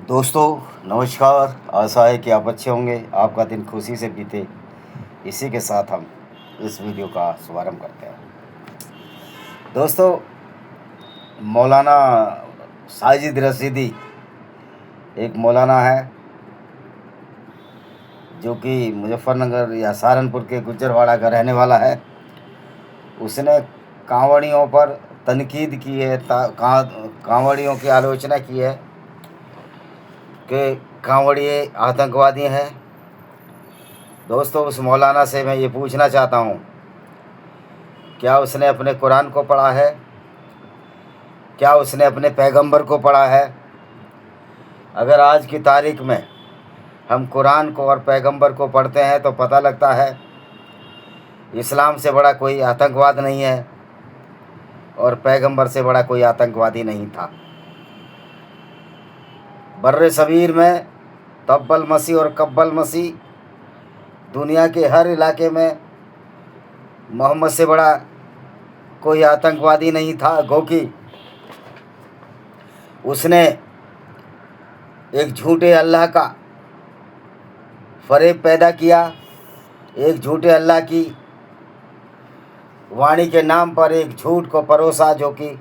दोस्तों नमस्कार। आशा है कि आप अच्छे होंगे, आपका दिन खुशी से बीते। इसी के साथ हम इस वीडियो का शुभारंभ करते हैं। दोस्तों, मौलाना साजिद रशीदी एक मौलाना है जो कि मुजफ्फरनगर या सहारनपुर के गुज्जरवाड़ा का रहने वाला है। उसने कांवड़ियों पर तनकीद की है, कांवड़ियों की आलोचना की है कि कांवड़िए आतंकवादी हैं। दोस्तों, उस मौलाना से मैं ये पूछना चाहता हूँ, क्या उसने अपने कुरान को पढ़ा है? क्या उसने अपने पैगंबर को पढ़ा है? अगर आज की तारीख में हम कुरान को और पैगंबर को पढ़ते हैं तो पता लगता है इस्लाम से बड़ा कोई आतंकवाद नहीं है और पैगंबर से बड़ा कोई आतंकवादी नहीं था। बर्रे सबीर में तब्बल मसीह और कब्बल मसीह, दुनिया के हर इलाके में मोहम्मद से बड़ा कोई आतंकवादी नहीं था। क्योंकि उसने एक झूठे अल्लाह का फरेब पैदा किया, एक झूठे अल्लाह की वाणी के नाम पर एक झूठ को परोसा, जो कि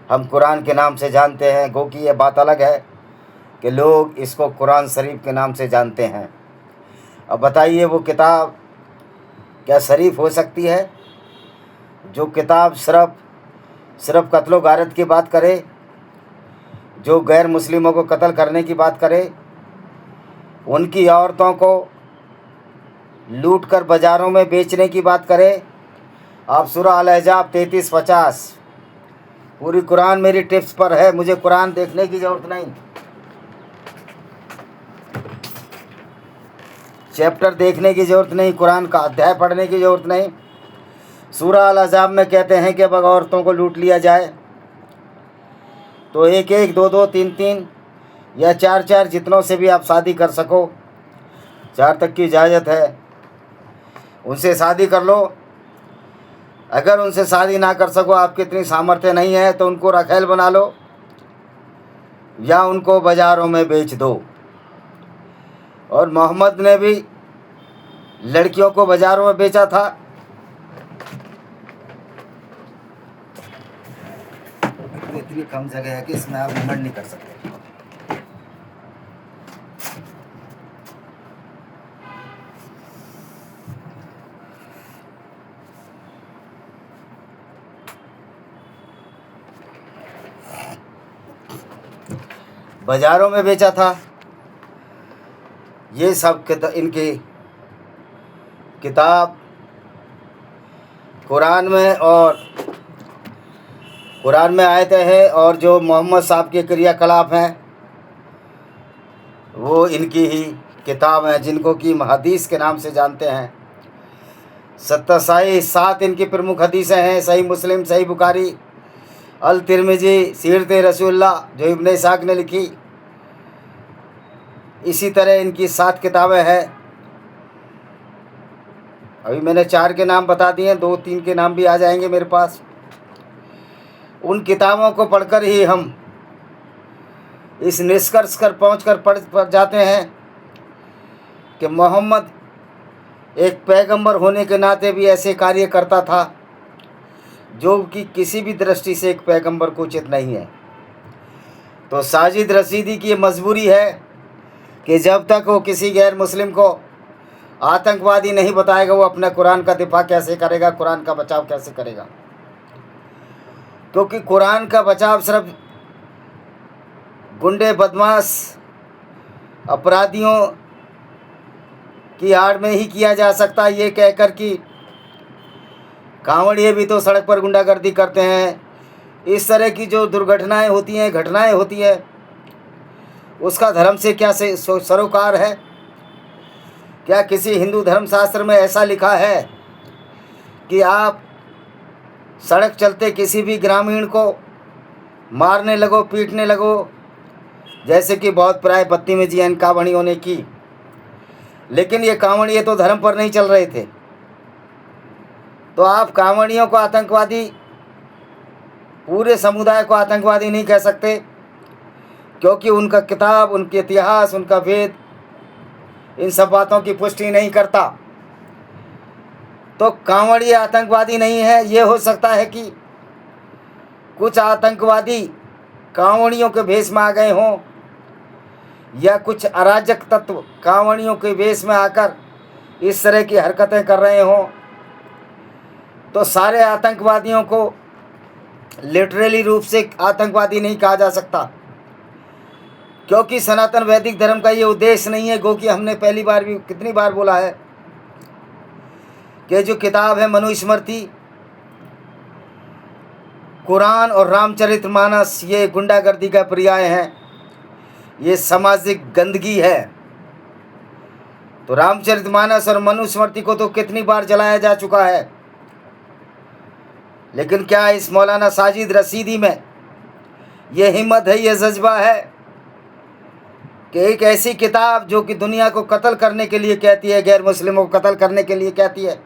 हम कुरान के नाम से जानते हैं। क्योंकि ये बात अलग है कि लोग इसको कुरान शरीफ के नाम से जानते हैं। अब बताइए, वो किताब क्या शरीफ हो सकती है? जो किताब सिर्फ कत्लो गारत की बात करे, जो गैर मुस्लिमों को कत्ल करने की बात करे, उनकी औरतों को लूट कर बाज़ारों में बेचने की बात करे। आप सूरह अल-अहज़ाब 33-50, पूरी कुरान मेरी टिप्स पर है, मुझे कुरान देखने की ज़रूरत नहीं, चैप्टर देखने की ज़रूरत नहीं, कुरान का अध्याय पढ़ने की ज़रूरत नहीं। सूरह अल-अहज़ाब में कहते हैं कि अब औरतों को लूट लिया जाए तो एक एक, दो दो, तीन तीन या चार चार, जितनों से भी आप शादी कर सको, 4 तक की इजाज़त है, उनसे शादी कर लो। अगर उनसे शादी ना कर सको, आपकी इतनी सामर्थ्य नहीं है, तो उनको रखैल बना लो या उनको बाज़ारों में बेच दो। और मोहम्मद ने भी लड़कियों को बाज़ारों में बेचा था। इतनी कम जगह है कि इसमें आप घमंड नहीं कर सकते। बाज़ारों में बेचा था। ये सब इनकी किताब कुरान में आयते हैं, और जो मोहम्मद साहब के क्रियाकलाप हैं वो इनकी ही किताब हैं, जिनको कि हदीस के नाम से जानते हैं। 7 इनकी प्रमुख हदीसें हैं: सही मुस्लिम, सही बुखारी, अल तिरमिजी, सीरत रसूलुल्लाह जो इब्ने इसाक ने लिखी। इसी तरह इनकी 7 किताबें हैं। अभी मैंने 4 के नाम बता दिए, 2-3 के नाम भी आ जाएंगे मेरे पास। उन किताबों को पढ़कर ही हम इस निष्कर्ष पर पढ़ जाते हैं कि मोहम्मद एक पैगंबर होने के नाते भी ऐसे कार्य करता था जो कि किसी भी दृष्टि से एक पैगंबर को उचित नहीं है। तो साजिद रशीदी की ये मजबूरी है कि जब तक वो किसी गैर मुस्लिम को आतंकवादी नहीं बताएगा, वो अपने कुरान का दिफा कैसे करेगा, कुरान का बचाव कैसे करेगा? क्योंकि कुरान का बचाव सिर्फ गुंडे, बदमाश, अपराधियों की आड़ में ही किया जा सकता है, ये कहकर कि कांवड़िए भी तो सड़क पर गुंडागर्दी करते हैं। इस तरह की जो दुर्घटनाएं होती हैं, घटनाएं होती हैं, उसका धर्म से क्या सरोकार है? क्या किसी हिंदू धर्मशास्त्र में ऐसा लिखा है कि आप सड़क चलते किसी भी ग्रामीण को मारने लगो, पीटने लगो, जैसे कि बहुत प्राय बदतमीजी है कांवड़ियों ने की? लेकिन ये कांवड़िए तो धर्म पर नहीं चल रहे थे। तो आप कांवड़ियों को आतंकवादी, पूरे समुदाय को आतंकवादी नहीं कह सकते। क्योंकि उनका किताब, उनके इतिहास, उनका वेद इन सब बातों की पुष्टि नहीं करता। तो कांवड़ी आतंकवादी नहीं है। ये हो सकता है कि कुछ आतंकवादी कांवड़ियों के भेष में आ गए हों, या कुछ अराजक तत्व कांवड़ियों के भेष में आकर इस तरह की हरकतें कर रहे हों। तो सारे आतंकवादियों को लिटरली रूप से आतंकवादी नहीं कहा जा सकता, क्योंकि सनातन वैदिक धर्म का ये उद्देश्य नहीं है। क्योंकि हमने पहली बार भी कितनी बार बोला है कि जो किताब है मनुस्मृति, कुरान और रामचरितमानस ये गुंडागर्दी का पर्याय हैं, ये सामाजिक गंदगी है। तो रामचरितमानस और मनुस्मृति को तो कितनी बार जलाया जा चुका है, लेकिन क्या इस मौलाना साजिद रशीदी में ये हिम्मत है, ये जज्बा है कि एक ऐसी किताब जो कि दुनिया को कत्ल करने के लिए कहती है, गैर मुस्लिमों को कत्ल करने के लिए कहती है,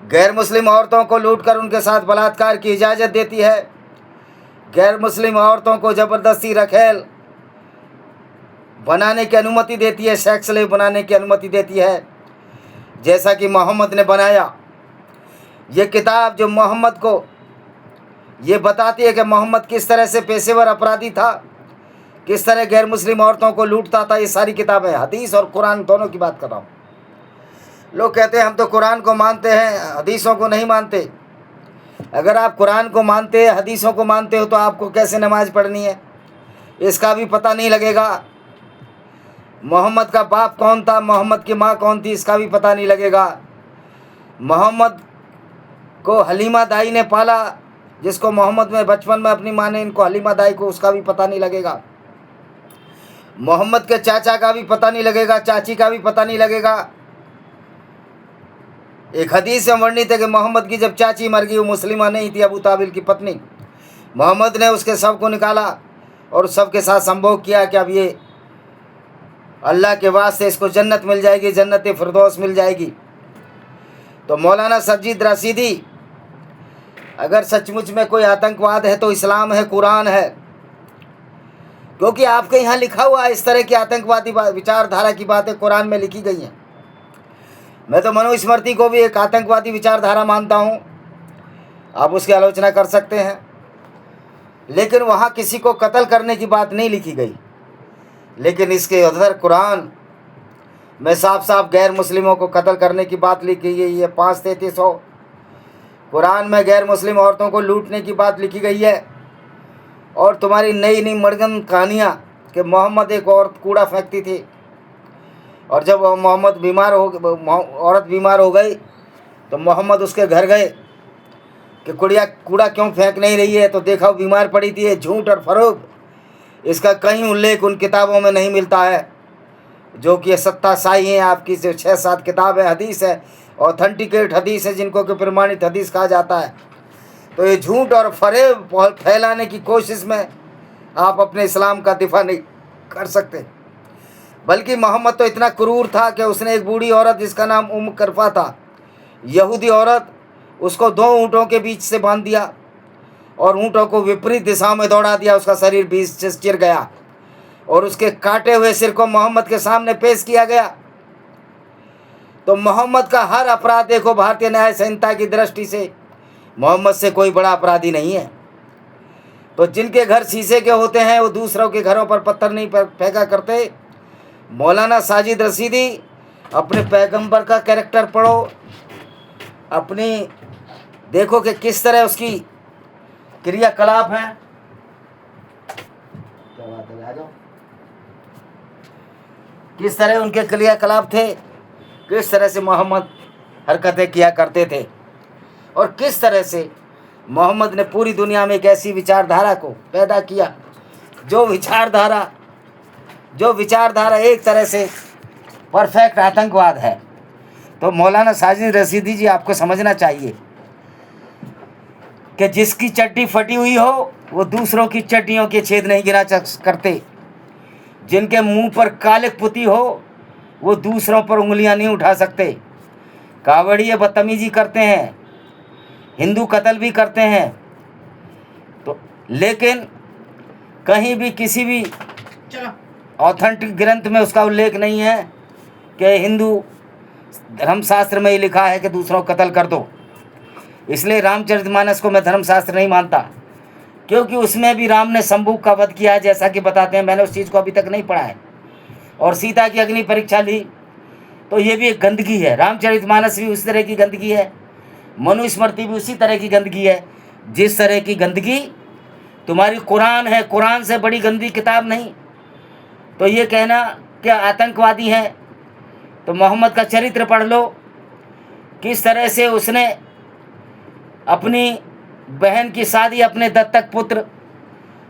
गैर मुस्लिम औरतों को लूटकर उनके साथ बलात्कार की इजाज़त देती है, गैर मुस्लिम औरतों को ज़बरदस्ती रखेल बनाने की अनुमति देती है, सेक्स स्लेव बनाने की अनुमति देती है, जैसा कि मोहम्मद ने बनाया। ये किताब जो मोहम्मद को ये बताती है कि मोहम्मद किस तरह से पेशेवर अपराधी था, किस तरह गैर मुस्लिम औरतों को लूटता था। ये सारी किताबें, हदीस और कुरान दोनों की बात कर रहा हूँ। लोग कहते हैं हम तो कुरान को मानते हैं, हदीसों को नहीं मानते। अगर आप कुरान को मानते हैं, हदीसों को मानते हो, तो आपको कैसे नमाज पढ़नी है इसका भी पता नहीं लगेगा। मोहम्मद का बाप कौन था, मोहम्मद की माँ कौन थी, इसका भी पता नहीं लगेगा। मोहम्मद को हलीमा दाई ने पाला, जिसको मोहम्मद में बचपन में अपनी माँ ने इनको हलीमा दाई को, उसका भी पता नहीं लगेगा। मोहम्मद के चाचा का भी पता नहीं लगेगा, चाची का भी पता नहीं लगेगा। एक हदीस में वर्णित है कि मोहम्मद की जब चाची मर गई, वो मुस्लिमा नहीं थी, अबू ताबिल की पत्नी, मोहम्मद ने उसके शव को निकाला और उस शव के साथ संभोग किया कि अब ये अल्लाह के वास्ते इसको जन्नत मिल जाएगी, जन्नत फिरदौस मिल जाएगी। तो मौलाना साजिद रशीदी, अगर सचमुच में कोई आतंकवाद है तो इस्लाम है, कुरान है, क्योंकि आपके यहाँ लिखा हुआ है इस तरह की आतंकवादी विचारधारा की बातें कुरान में लिखी गई हैं। मैं तो मनुस्मृति को भी एक आतंकवादी विचारधारा मानता हूँ, आप उसकी आलोचना कर सकते हैं, लेकिन वहाँ किसी को कत्ल करने की बात नहीं लिखी गई। लेकिन इसके उधर कुरान में साफ साफ गैर मुस्लिमों को कत्ल करने की बात लिखी गई है। 5:33 कुरान में गैर मुस्लिम औरतों को लूटने की बात लिखी गई है। और तुम्हारी नई नई मड़गन कहानियाँ कि मोहम्मद एक औरत कूड़ा फेंकती थी, और जब मोहम्मद औरत बीमार हो गई तो मोहम्मद उसके घर गए कि कूड़ा क्यों फेंक नहीं रही है, तो देखा वो बीमार पड़ी थी। झूठ और फरोग, इसका कहीं उल्लेख उन किताबों में नहीं मिलता है जो कि सत्ता साई है। आपकी जो 6-7 किताब है, हदीस है, ऑथेंटिकेट हदीस है, जिनको कि प्रमाणित हदीस कहा जाता है। तो ये झूठ और फरेब फैलाने की कोशिश में आप अपने इस्लाम का दिफा नहीं कर सकते। बल्कि मोहम्मद तो इतना क्रूर था कि उसने एक बूढ़ी औरत जिसका नाम उम करफा था, यहूदी औरत, उसको 2 ऊँटों के बीच से बांध दिया और ऊँटों को विपरीत दिशा में दौड़ा दिया। उसका शरीर बीच से चिर गया और उसके काटे हुए सिर को मोहम्मद के सामने पेश किया गया। तो मोहम्मद का हर अपराध देखो, भारतीय न्याय संहिता की दृष्टि से मोहम्मद से कोई बड़ा अपराधी नहीं है। तो जिनके घर शीशे के होते हैं वो दूसरों के घरों पर पत्थर नहीं फेंका करते। मौलाना साजिद रशीदी, अपने पैगंबर का कैरेक्टर पढ़ो, अपनी देखो कि किस तरह उसकी क्रियाकलाप हैं। क्या बात है, आ जाओ। किस तरह उनके क्रियाकलाप थे, किस तरह से मोहम्मद हरकतें किया करते थे, और किस तरह से मोहम्मद ने पूरी दुनिया में एक ऐसी विचारधारा को पैदा किया जो विचारधारा एक तरह से परफेक्ट आतंकवाद है। तो मौलाना साजिद रशीदी जी, आपको समझना चाहिए कि जिसकी चड्डी फटी हुई हो वो दूसरों की चड्डियों के छेद नहीं गिरा करते, जिनके मुंह पर कालिक पुती हो वो दूसरों पर उंगलियां नहीं उठा सकते। कावड़िए बदतमीजी करते हैं, हिंदू कत्ल भी करते हैं, तो लेकिन कहीं भी किसी भी ऑथेंटिक ग्रंथ में उसका उल्लेख नहीं है कि हिंदू धर्मशास्त्र में ही लिखा है कि दूसरों को कत्ल कर दो। इसलिए रामचरितमानस को मैं धर्मशास्त्र नहीं मानता, क्योंकि उसमें भी राम ने शंभू का वध किया है, जैसा कि बताते हैं। मैंने उस चीज़ को अभी तक नहीं पढ़ा है। और सीता की अग्नि परीक्षा ली, तो ये भी एक गंदगी है। रामचरितमानस भी उस तरह की गंदगी है, मनुस्मृति भी उसी तरह की गंदगी है जिस तरह की गंदगी तुम्हारी कुरान है। कुरान से बड़ी गंदी किताब नहीं। तो ये कहना कि आतंकवादी हैं, तो मोहम्मद का चरित्र पढ़ लो, किस तरह से उसने अपनी बहन की शादी अपने दत्तक पुत्र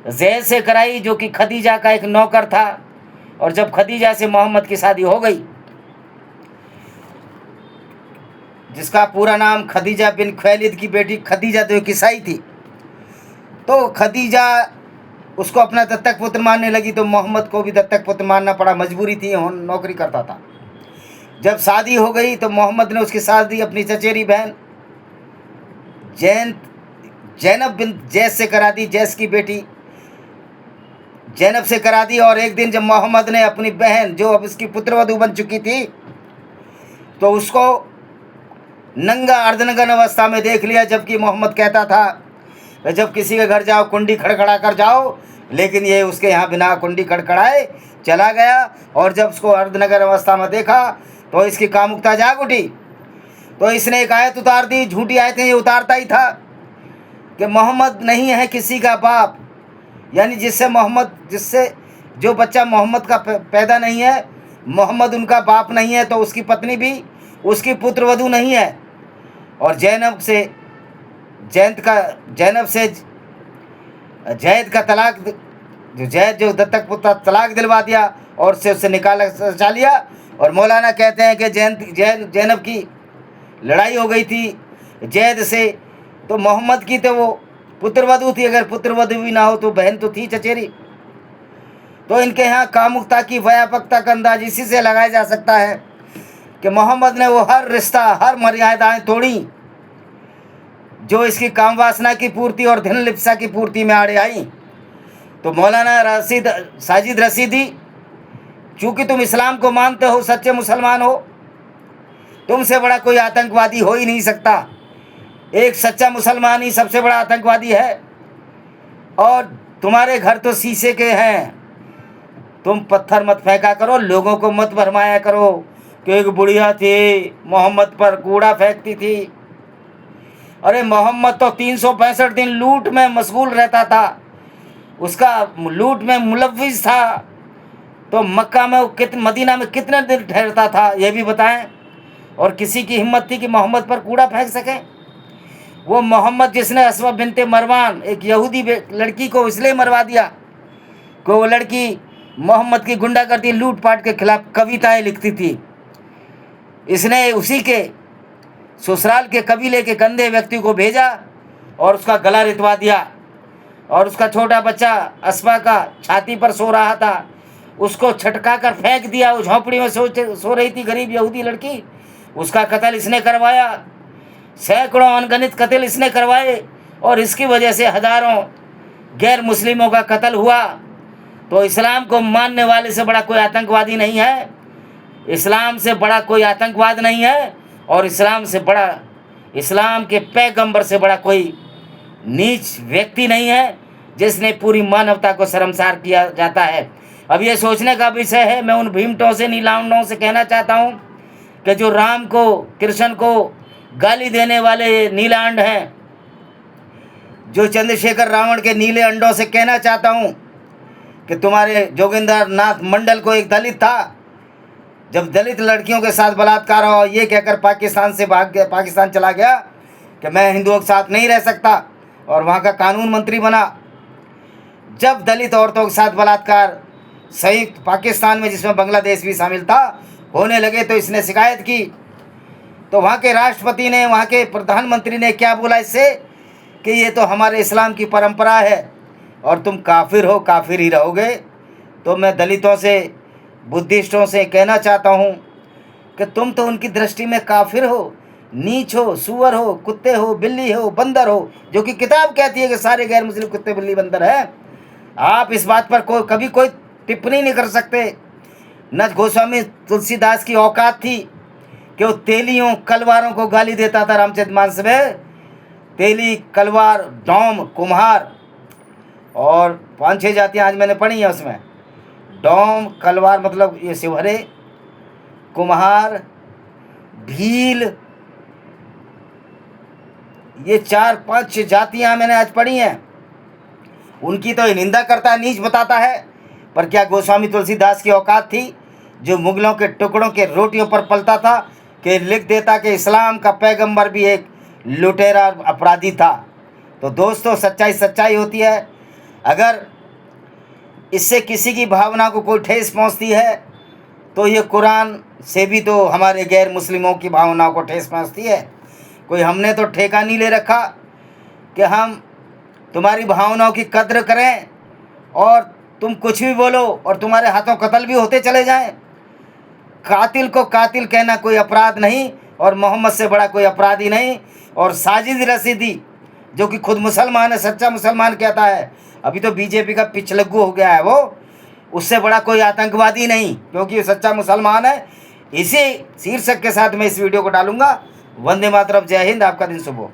जैद से कराई, जो कि खदीजा का एक नौकर था। और जब खदीजा से मोहम्मद की शादी हो गई, जिसका पूरा नाम खदीजा बिन खुवैलिद की बेटी खदीजा तो एक ईसाई थी, तो खदीजा उसको अपना दत्तक पुत्र मानने लगी, तो मोहम्मद को भी दत्तक पुत्र मानना पड़ा, मजबूरी थी, नौकरी करता था। जब शादी हो गई तो मोहम्मद ने उसकी शादी अपनी चचेरी बहन जैनब बिन जैस से करा दी, जैस की बेटी जैनब से करा दी। और एक दिन जब मोहम्मद ने अपनी बहन, जो अब इसकी पुत्रवधू बन चुकी थी, तो उसको नंगा अर्धनग्न अवस्था में देख लिया, जबकि मोहम्मद कहता था कि जब किसी के घर जाओ कुंडी खड़खड़ा कर जाओ, लेकिन ये उसके यहाँ बिना कुंडी खड़खड़ाए चला गया। और जब उसको अर्धनग्न अवस्था में देखा तो इसकी कामुकता जाग उठी, तो इसने एक आयत उतार दी। झूठी आयतें ये उतारता ही था कि मोहम्मद नहीं है किसी का बाप, यानी जिससे जो बच्चा मोहम्मद का पैदा नहीं है, मोहम्मद उनका बाप नहीं है, तो उसकी पत्नी भी उसकी पुत्रवधू नहीं है। और जैनब से जैद का तलाक, जो दत्तक पुत्र तलाक दिलवा दिया और उससे निकाल सचा लिया। और मौलाना कहते हैं कि जैनब की लड़ाई हो गई थी जैद से, तो मोहम्मद की तो वो पुत्रवधू थी, अगर पुत्रवधू भी ना हो तो बहन तो थी चचेरी। तो इनके यहाँ कामुकता की व्यापकता का अंदाज इसी से लगाया जा सकता है कि मोहम्मद ने वो हर रिश्ता, हर मर्यादाएं तोड़ी जो इसकी काम वासना की पूर्ति और धन लिप्सा की पूर्ति में आड़े आई। तो मौलाना साजिद रशीदी, चूँकि तुम इस्लाम को मानते हो, सच्चे मुसलमान हो, तुमसे बड़ा कोई आतंकवादी हो ही नहीं सकता। एक सच्चा मुसलमान ही सबसे बड़ा आतंकवादी है। और तुम्हारे घर तो शीशे के हैं, तुम पत्थर मत फेंका करो, लोगों को मत भरमाया करो कि एक बुढ़िया थी मोहम्मद पर कूड़ा फेंकती थी। अरे मोहम्मद तो 365 दिन लूट में मशगूल रहता था, उसका लूट में मुलव्विस था। तो मक्का में मदीना में कितने दिन ठहरता था, ये भी बताएं। और किसी की हिम्मत थी कि मोहम्मद पर कूड़ा फेंक सके? वो मोहम्मद जिसने अस्मा बिनते मरवान, एक यहूदी लड़की को इसलिए मरवा दिया कि वो लड़की मोहम्मद की गुंडागर्दी लूटपाट के खिलाफ कविताएं लिखती थी। इसने उसी के ससुराल के कबीले के गंदे व्यक्ति को भेजा और उसका गला रितवा दिया। और उसका छोटा बच्चा अस्मा का छाती पर सो रहा था, उसको छटका कर फेंक दिया। वो झोंपड़ी में सो रही थी गरीब यहूदी लड़की, उसका कत्ल इसने करवाया। सैकड़ों अनगिनत कत्ल इसने करवाए और इसकी वजह से हज़ारों गैर मुस्लिमों का कत्ल हुआ। तो इस्लाम को मानने वाले से बड़ा कोई आतंकवादी नहीं है, इस्लाम से बड़ा कोई आतंकवाद नहीं है, और इस्लाम से बड़ा, इस्लाम के पैगंबर से बड़ा कोई नीच व्यक्ति नहीं है जिसने पूरी मानवता को शर्मसार किया जाता है। अब ये सोचने का विषय है। मैं उन भीमटों से, नीलांडों से कहना चाहता हूँ कि जो राम को, कृष्ण को गाली देने वाले नीलांड हैं, जो चंद्रशेखर रावण के नीले अंडों से कहना चाहता हूँ कि तुम्हारे जोगिंदर नाथ मंडल को एक दलित था, जब दलित लड़कियों के साथ बलात्कार हुआ, ये कहकर पाकिस्तान से भाग गया, पाकिस्तान चला गया कि मैं हिंदुओं के साथ नहीं रह सकता, और वहाँ का कानून मंत्री बना। जब दलित औरतों के साथ बलात्कार संयुक्त पाकिस्तान में, जिसमें बांग्लादेश भी शामिल था, होने लगे, तो इसने शिकायत की। तो वहाँ के राष्ट्रपति ने, वहाँ के प्रधानमंत्री ने क्या बोला इससे कि ये तो हमारे इस्लाम की परंपरा है और तुम काफिर हो, काफिर ही रहोगे। तो मैं दलितों से, बुद्धिस्टों से कहना चाहता हूँ कि तुम तो उनकी दृष्टि में काफिर हो, नीच हो, सुअर हो, कुत्ते हो, बिल्ली हो, बंदर हो, जो कि किताब कहती है कि सारे गैर मुस्लिम कुत्ते बिल्ली बंदर है। आप इस बात पर कभी कोई टिप्पणी नहीं कर सकते। न गोस्वामी तुलसीदास की औकात थी कि वो तेलियों कलवारों को गाली देता था। रामचरितमानस में तेली, कलवार, डोम, कुम्हार और 5-6 जातियाँ आज मैंने पढ़ी हैं। उसमें डोम, कलवार मतलब ये शिवहरे, कुम्हार, भील, ये 4-5 जातियाँ मैंने आज पढ़ी हैं। उनकी तो निंदा करता है, नीच बताता है। पर क्या गोस्वामी तुलसीदास की औकात थी जो मुगलों के टुकड़ों के रोटियों पर पलता था कि लिख देता कि इस्लाम का पैगंबर भी एक लुटेरा अपराधी था। तो दोस्तों, सच्चाई सच्चाई होती है। अगर इससे किसी की भावना को कोई ठेस पहुंचती है तो ये कुरान से भी तो हमारे गैर मुस्लिमों की भावनाओं को ठेस पहुंचती है। कोई हमने तो ठेका नहीं ले रखा कि हम तुम्हारी भावनाओं की कद्र करें और तुम कुछ भी बोलो और तुम्हारे हाथों कत्ल भी होते चले जाएं। कातिल को कातिल कहना कोई अपराध नहीं और मोहम्मद से बड़ा कोई अपराधी नहीं। और साजिद रशीदी जो कि खुद मुसलमान है, सच्चा मुसलमान कहता है, अभी तो बीजेपी का पिछलग्गू हो गया है वो, उससे बड़ा कोई आतंकवादी नहीं, क्योंकि वो सच्चा मुसलमान है। इसी शीर्षक के साथ मैं इस वीडियो को डालूंगा। वंदे मातरम, जय हिंद, आपका दिन शुभ हो।